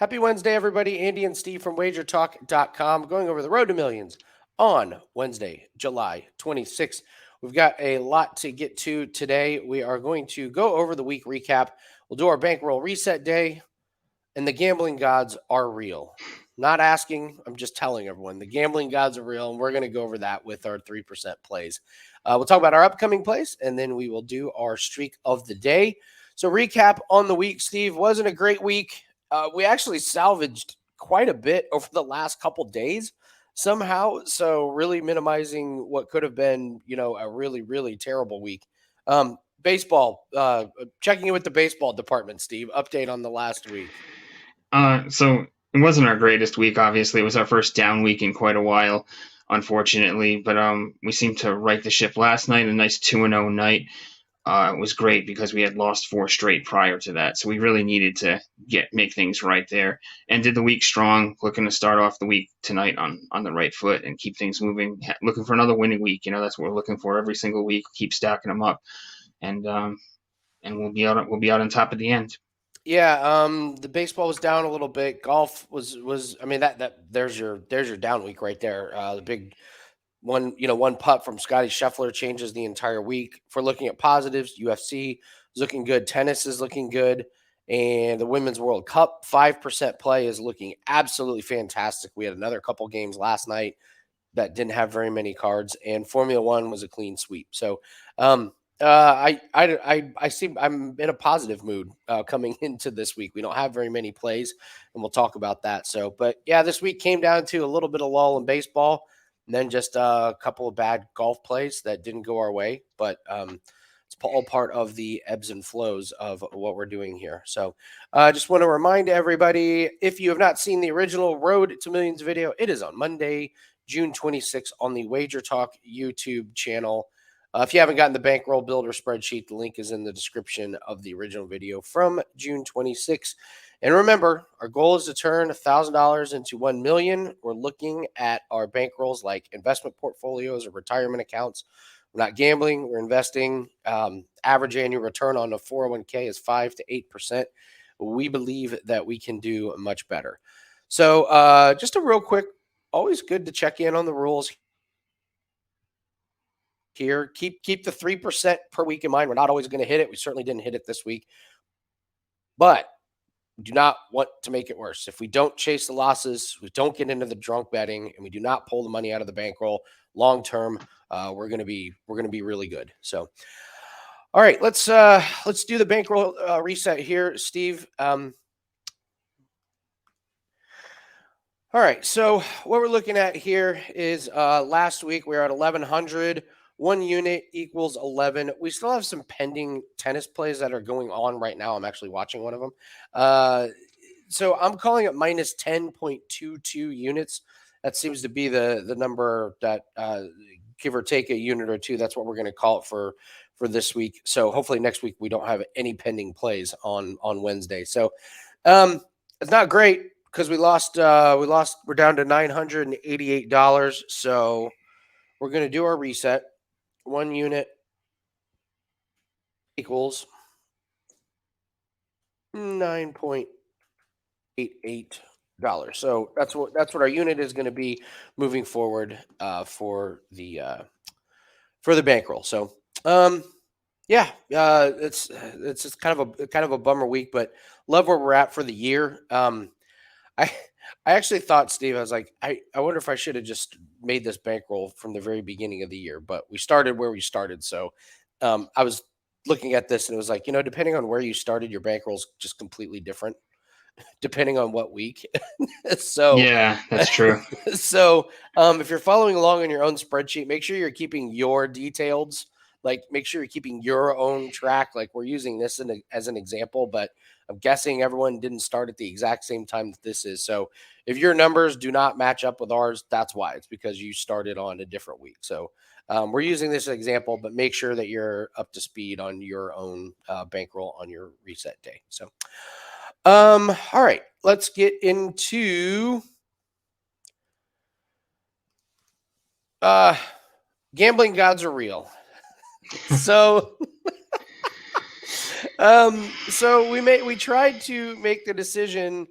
Happy Wednesday, everybody. Andy and Steve from WagerTalk.com going over the road to millions on Wednesday, July 26th. We've got a lot to get to today. We are going to go over the week recap. We'll do our bankroll reset day, and the gambling gods are real. Not asking, I'm just telling everyone the gambling gods are real, and we're going to go over that with our 3% plays. We'll talk about our upcoming plays, and then we will do our streak of the day. So, recap on the week, Steve. Wasn't a great week. We actually salvaged quite a bit over the last couple days somehow. So, really minimizing what could have been, a really, really terrible week. Baseball, checking in with the baseball department, Steve. Update on the last week. So it wasn't our greatest week. Obviously, it was our first down week in quite a while, unfortunately. But we seemed to right the ship last night. A nice 2-0 night. It was great because we had lost 4 straight prior to that, so we really needed to make things right there. And did the week strong. Looking to start off the week tonight on the right foot and keep things moving. Looking for another winning week. That's what we're looking for every single week. Keep stacking them up, and we'll be out. We'll be out on top at the end. Yeah, the baseball was down a little bit. Golf was. I mean that there's your down week right there. The big one putt from Scotty Scheffler changes the entire week. If we're looking at positives, UFC is looking good, tennis is looking good, and the Women's World Cup 5% play is looking absolutely fantastic. We had another couple games last night that didn't have very many cards, and Formula One was a clean sweep. So, I see I'm in a positive mood coming into this week. We don't have very many plays, and we'll talk about that. So, but yeah, this week came down to a little bit of lull in baseball, and then just a couple of bad golf plays that didn't go our way. But it's all part of the ebbs and flows of what we're doing here. So, I just want to remind everybody, if you have not seen the original Road to Millions video, it is on Monday, June 26th on the Wager Talk YouTube channel. If you haven't gotten the Bankroll Builder spreadsheet, the link is in the description of the original video from June 26th. And remember, our goal is to turn $1,000 into $1 million. We're looking at our bankrolls like investment portfolios or retirement accounts. We're not gambling, we're investing. Average annual return on a 401k is 5 to 8%. We believe that we can do much better. So just a real quick, always good to check in on the rules here. Keep the 3% per week in mind. We're not always going to hit it. We certainly didn't hit it this week, but we do not want to make it worse. If we don't chase the losses, we don't get into the drunk betting, and we do not pull the money out of the bankroll long term, we're going to be really good. So, all right, let's do the bankroll reset here, Steve. All right, so what we're looking at here is last week we were at 1,100. 1 unit equals 11. We still have some pending tennis plays that are going on right now. I'm actually watching one of them. So I'm calling it minus 10.22 units. That seems to be the number that give or take a unit or two. That's what we're going to call it for this week. So hopefully next week we don't have any pending plays on Wednesday. So it's not great because we lost. We're down to $988. So we're going to do our reset. 1 unit equals $9.88. So that's what our unit is going to be moving forward for the bankroll. So it's just kind of a bummer week, but love where we're at for the year. I actually thought, Steve, I was like, I wonder if I should have just made this bankroll from the very beginning of the year, but we started where we started. So I was looking at this and it was like, depending on where you started, your bankroll's just completely different depending on what week. So Yeah, that's true. if you're following along on your own spreadsheet, make sure you're keeping your details. Like, make sure you're keeping your own track. Like, we're using this as an example, but I'm guessing everyone didn't start at the exact same time that this is. So if your numbers do not match up with ours, that's why. It's because you started on a different week. So we're using this as an example, but make sure that you're up to speed on your own bankroll on your reset day. So, all right, let's get into gambling gods are real. So so we tried to make the decision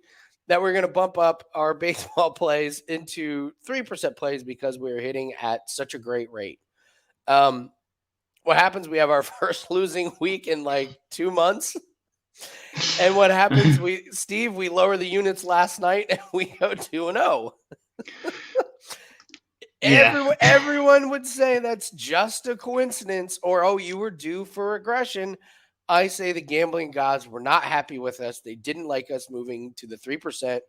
that we're going to bump up our baseball plays into 3% plays because we're hitting at such a great rate. What happens? We have our first losing week in like 2 months. And what happens? We lower the units last night and we go 2-0. Yeah. Everyone would say that's just a coincidence, or oh, you were due for regression. I say the gambling gods were not happy with us. They didn't like us moving to the 3%.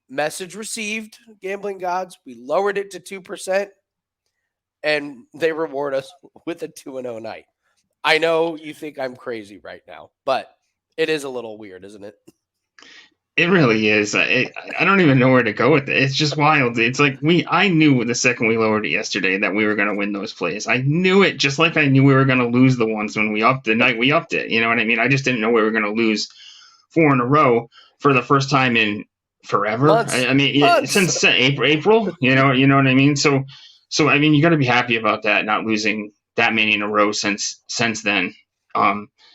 Message received, gambling gods. We lowered it to 2%, and they reward us with a 2-0 night. I know you think I'm crazy right now, but it is a little weird, isn't it? It really is. I don't even know where to go with it. It's just wild. It's like I knew the second we lowered it yesterday that we were going to win those plays. I knew it, just like I knew we were going to lose the ones when we upped the night we upped it. You know what I mean? I just didn't know we were going to lose 4 in a row for the first time in forever. Months. Since April. You know what I mean? So I mean, you got to be happy about that, not losing that many in a row since then.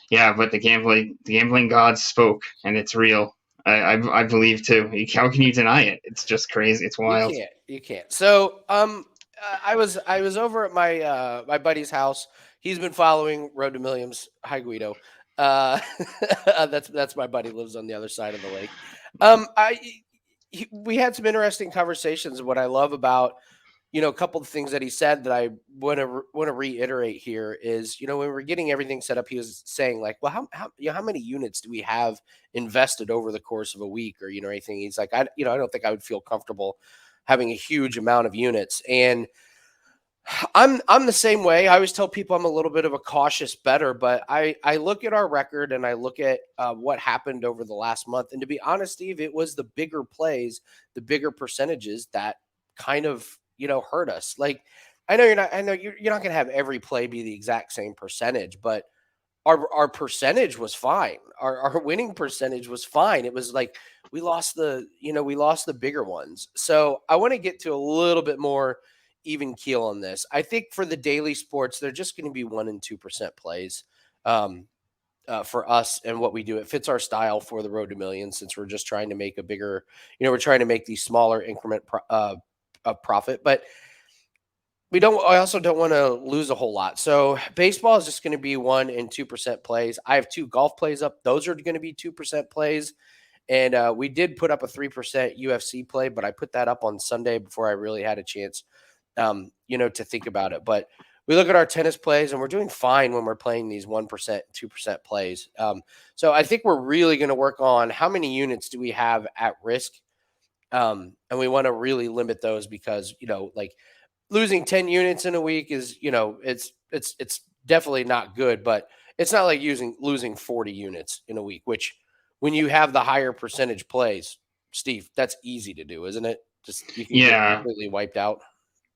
Yeah, but the gambling gods spoke, and it's real. I believe too. How can you deny it? It's just crazy. It's wild. You can't. So, I was over at my my buddy's house. He's been following Road to Millions. Hi, Guido. That's my buddy. Lives on the other side of the lake. We had some interesting conversations. What I love about, a couple of things that he said that I want to reiterate here is, when we're getting everything set up, he was saying like, well, how many units do we have invested over the course of a week, or anything? He's like, I don't think I would feel comfortable having a huge amount of units, and I'm the same way. I always tell people I'm a little bit of a cautious bettor, but I look at our record and I look at what happened over the last month, and to be honest, Steve, it was the bigger plays, the bigger percentages that kind of hurt us. Like, I know you're not going to have every play be the exact same percentage, but our percentage was fine. Our winning percentage was fine. It was like we lost the bigger ones. So I want to get to a little bit more even keel on this. I think for the daily sports, they're just going to be 1% and 2% plays for us and what we do. It fits our style for the Road to Millions, since we're just trying to make a bigger, we're trying to make these smaller increment of profit, but I also don't want to lose a whole lot. So baseball is just going to be 1% and 2% plays. I have 2 golf plays up. Those are going to be 2% plays. And we did put up a 3% UFC play, but I put that up on Sunday before I really had a chance, to think about it. But we look at our tennis plays, and we're doing fine when we're playing these 1%, 2% plays. So I think we're really going to work on how many units do we have at risk. And we want to really limit those because, like losing 10 units in a week is, it's definitely not good, but it's not like losing 40 units in a week, which when you have the higher percentage plays, Steve, that's easy to do, isn't it? Just you can get completely wiped out.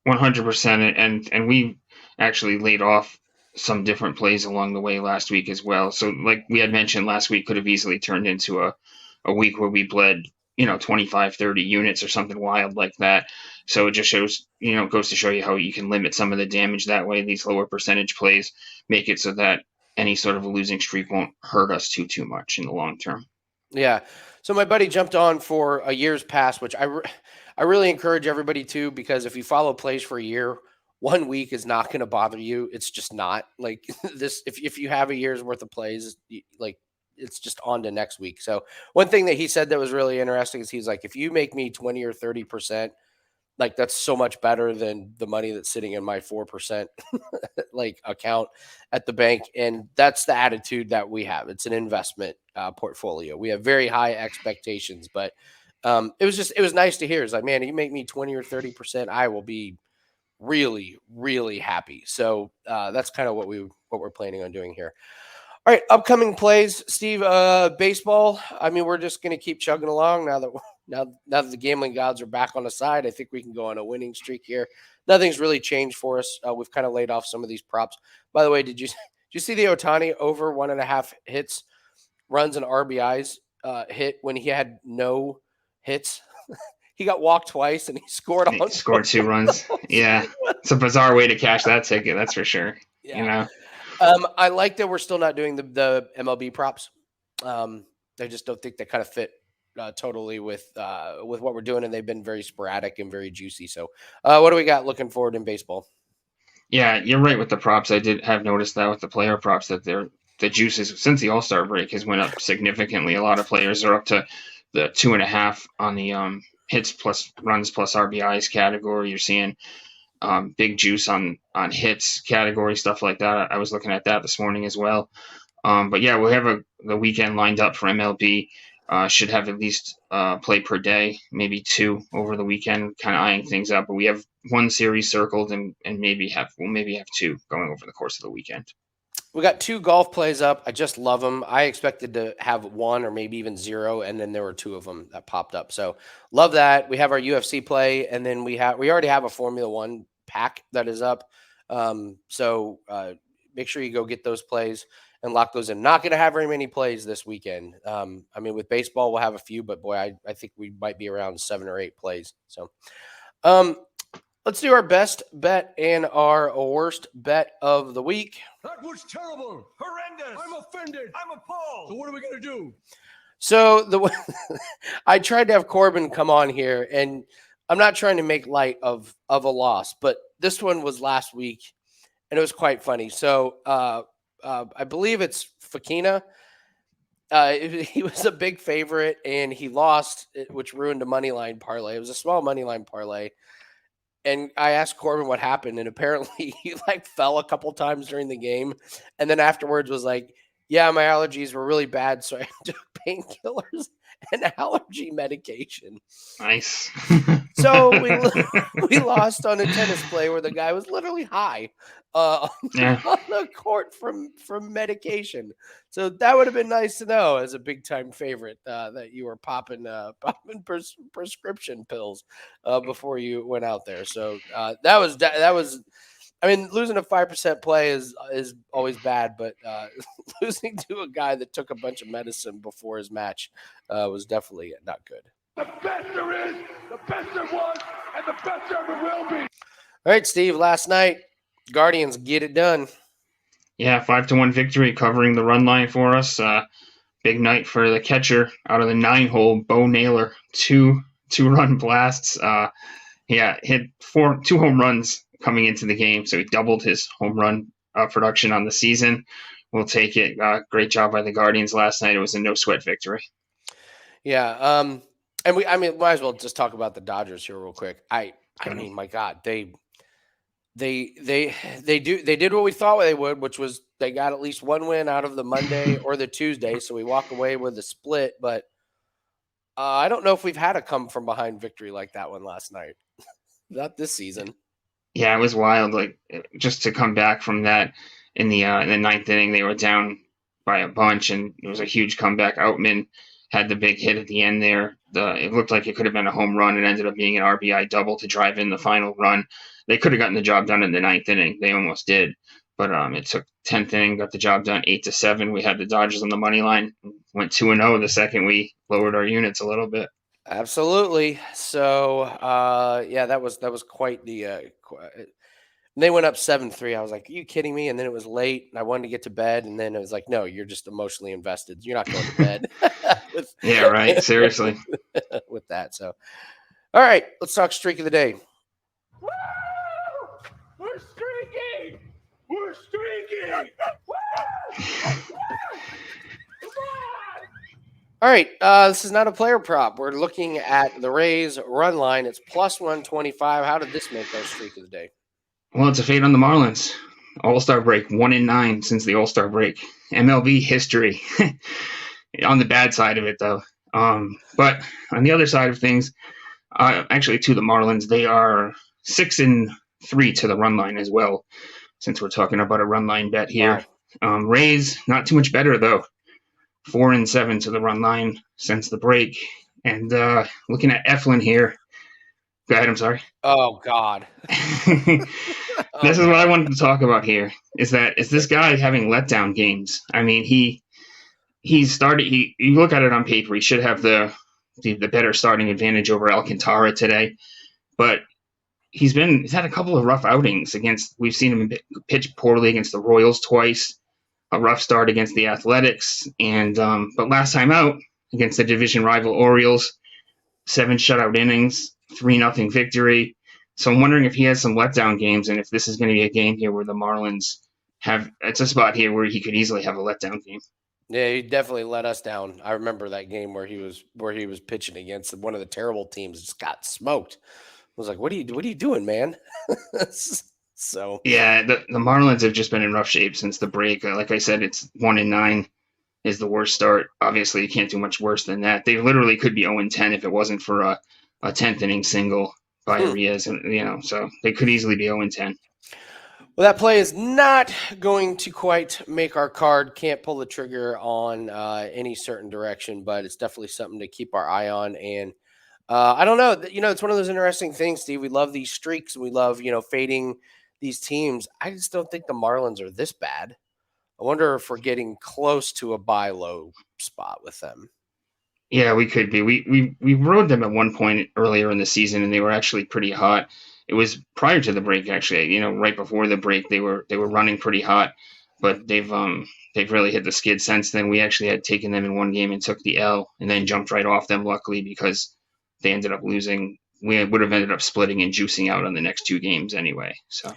100%. And we actually laid off some different plays along the way last week as well. So like we had mentioned, last week could have easily turned into a week where we bled 25, 30 units or something wild like that. So it just shows, goes to show you how you can limit some of the damage that way. These lower percentage plays make it so that any sort of a losing streak won't hurt us too much in the long term. Yeah. So my buddy jumped on for a year's pass, which I really encourage everybody to, because if you follow plays for a year, 1 week is not going to bother you. It's just not like this. If you have a year's worth of plays, like, it's just on to next week. So one thing that he said that was really interesting is he's like, if you make me 20 or 30%, like that's so much better than the money that's sitting in my 4% like account at the bank. And that's the attitude that we have. It's an investment portfolio. We have very high expectations, but it was nice to hear. It's like, man, you make me 20 or 30%, I will be really, really happy. So that's kind of what we're planning on doing here. All right, upcoming plays, Steve. Baseball. I mean, we're just going to keep chugging along now that the gambling gods are back on the side. I think we can go on a winning streak here. Nothing's really changed for us. We've kind of laid off some of these props. By the way, did you see the Ohtani over 1.5 hits, runs, and RBIs hit when he had no hits? He got walked twice and he scored. He scored 2 runs. Yeah, it's a bizarre way to cash that ticket. That's for sure. Yeah. I like that we're still not doing the MLB props. I just don't think they kind of fit totally with what we're doing, and they've been very sporadic and very juicy. So, what do we got looking forward in baseball? Yeah, you're right with the props. I did have noticed that with the player props that the juices since the All Star break has went up significantly. A lot of players are up to the 2.5 on the hits plus runs plus RBIs category. You're seeing big juice on hits category, stuff like that. I was looking at that this morning as well. But yeah, we'll have the weekend lined up for MLB. Should have at least play per day, maybe 2 over the weekend, kind of eyeing things up. But we have 1 series circled, and maybe have 2 going over the course of the weekend. We got 2 golf plays up. I just love them. I expected to have 1 or maybe even 0, and then there were 2 of them that popped up. So love that. We have our UFC play, and then we already have a Formula One pack that is up. So make sure you go get those plays and lock those in. Not going to have very many plays this weekend. I mean, with baseball, we'll have a few, but boy, I think we might be around 7 or 8 plays. So, let's do our best bet and our worst bet of the week. That was terrible. Horrendous. I'm offended. I'm appalled. So what are we going to do? So I tried to have Corbin come on here, and I'm not trying to make light of a loss, but this one was last week, and it was quite funny. So I believe it's Fakina. He was a big favorite, and he lost, which ruined a money line parlay. It was a small money line parlay. And I asked Corbin what happened, and apparently he fell a couple times during the game, and then afterwards was like, "Yeah, my allergies were really bad, so I took painkillers and allergy medication." Nice. So we lost on a tennis play where the guy was literally high on the court from medication. So that would have been nice to know as a big time favorite that you were popping prescription pills before you went out there. So that was. I mean, losing a 5% play is always bad, but losing to a guy that took a bunch of medicine before his match was definitely not good. The best there is, the best there was, and the best there ever will be. All right, Steve, last night, Guardians get it done. Yeah, 5-1 victory covering the run line for us. Big night for the catcher out of the 9-hole, Bo Naylor. 2-run blasts. Hit 2 home runs coming into the game, so he doubled his home run production on the season. We'll take it. Great job by the Guardians last night. It was a no-sweat victory. Yeah, and might as well just talk about the Dodgers here real quick. I mean, my God, they did what we thought they would, which was they got at least 1 win out of the Monday or the Tuesday, so we walk away with a split. But I don't know if we've had a come from behind victory like that one last night. Not this season. Yeah, it was wild. Just to come back from that in the 9th inning, they were down by a bunch, and it was a huge comeback. Outman had the big hit at the end there. It looked like it could have been a home run. It ended up being an RBI double to drive in the final run. They could have gotten the job done in the 9th inning. They almost did. But it took 10th inning, got the job done 8-7. We had the Dodgers on the money line. Went 2-0 the second we lowered our units a little bit. Absolutely. So, that was quite the they went up 7-3. I was like, are you kidding me? And then it was late, and I wanted to get to bed, and then it was like, no, you're just emotionally invested. You're not going to bed. Yeah, right. Seriously. With that. So, all right, let's talk streak of the day. Woo! We're streaking! We're streaking! Woo! All right, this is not a player prop. We're looking at the Rays run line. It's plus 125. How did this make our streak of the day? Well, it's a fate on the Marlins. All-Star break, 1-9 since the All-Star break. MLB history. On the bad side of it, though. But on the other side of things, actually to the Marlins, they are 6-3 to the run line as well, since we're talking about a run line bet here. Wow. Rays, not too much better, though. 4-7 to the run line since the break. And looking at Eflin here. Go ahead, I'm sorry. Oh, God. This is what I wanted to talk about here, is this guy having letdown games. I mean, he started, you look at it on paper, he should have the better starting advantage over Alcantara today. But he's had a couple of rough outings we've seen him pitch poorly against the Royals twice, a rough start against the Athletics, and but last time out, against the division rival Orioles. 7 shutout innings, 3-0 victory. So I'm wondering if he has some letdown games, and if this is going to be a game here where the Marlins have. It's a spot here where he could easily have a letdown game. Yeah, he definitely let us down. I remember that game where he was pitching against one of the terrible teams. Just got smoked. I was like, what are you doing, man? So Yeah, the Marlins have just been in rough shape since the break. Like I said, it's 1-9 is the worst start. Obviously, you can't do much worse than that. They literally could be 0-10 if it wasn't for a 10th inning single by Arias, and so they could easily be 0-10. Well, that play is not going to quite make our card. Can't pull the trigger on any certain direction, but it's definitely something to keep our eye on. And I don't know. It's one of those interesting things, Steve. We love these streaks. We love, fading these teams. I just don't think the Marlins are this bad. I wonder if we're getting close to a buy low spot with them. Yeah, we could be. We rode them at one point earlier in the season, and they were actually pretty hot. It was prior to the break, actually. Right before the break, they were running pretty hot, but they've really hit the skid since then. We actually had taken them in one game and took the L, and then jumped right off them. Luckily, because they ended up losing. We would have ended up splitting and juicing out on the next 2 games anyway. So.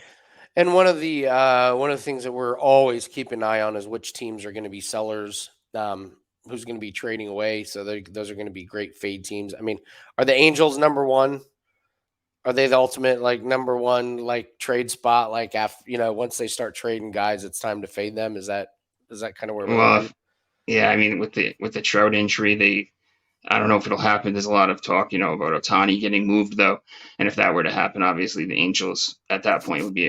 And one of the things that we're always keeping an eye on is which teams are going to be sellers. Who's going to be trading away. So those are going to be great fade teams. I mean, are the Angels number one? Are they the ultimate number one trade spot? Once they start trading guys, it's time to fade them. Is that kind of where we're at? Yeah, I mean, with the Trout injury, I don't know if it'll happen. There's a lot of talk, about Ohtani getting moved though, and if that were to happen, obviously the Angels at that point would be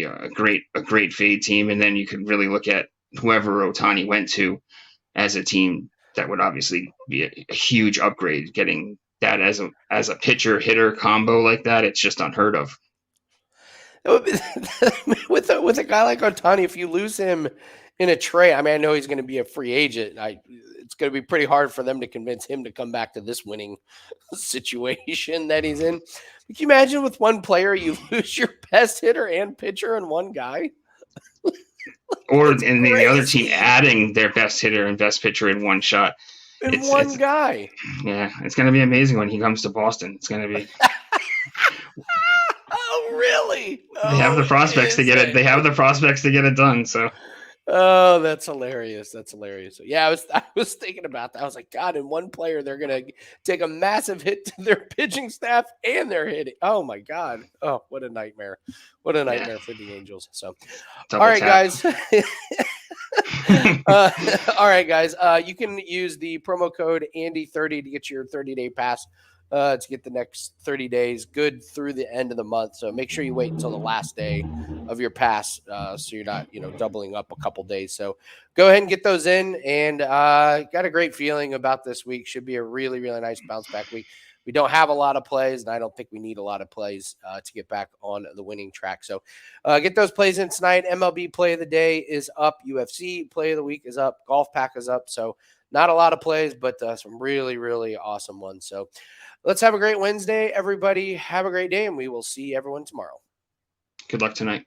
a great fade team, and then you could really look at whoever Ohtani went to as a team. That would obviously be a huge upgrade. Getting that as a pitcher hitter combo like that, it's just unheard of. With a guy like Ohtani, if you lose him in a trade, I mean, I know he's going to be a free agent. It's going to be pretty hard for them to convince him to come back to this winning situation that he's in. Can you imagine with one player you lose your best hitter and pitcher in one guy? Or in the other team adding their best hitter and best pitcher in one shot. It's one guy. Yeah, it's going to be amazing when he comes to Boston. It's going to be. Oh, really? They have the prospects to get it. They have the prospects to get it done. So. Oh, that's hilarious. That's hilarious. Yeah, I was thinking about that. I was like, God, in one player, they're going to take a massive hit to their pitching staff and their hitting. Oh, my God. Oh, what a nightmare. What a nightmare for the Angels. So, all right, guys. All right, guys. You can use the promo code Andy30 to get your 30-day pass to get the next 30 days good through the end of the month. So make sure you wait until the last day of your pass so you're not, doubling up a couple days. So go ahead and get those in, and got a great feeling about this week. Should be a really, really nice bounce back week. We don't have a lot of plays, and I don't think we need a lot of plays to get back on the winning track. So get those plays in tonight. MLB play of the day is up. UFC play of the week is up. Golf pack is up. So not a lot of plays, but some really, really awesome ones. So let's have a great Wednesday, everybody. Have a great day, and we will see everyone tomorrow. Good luck tonight.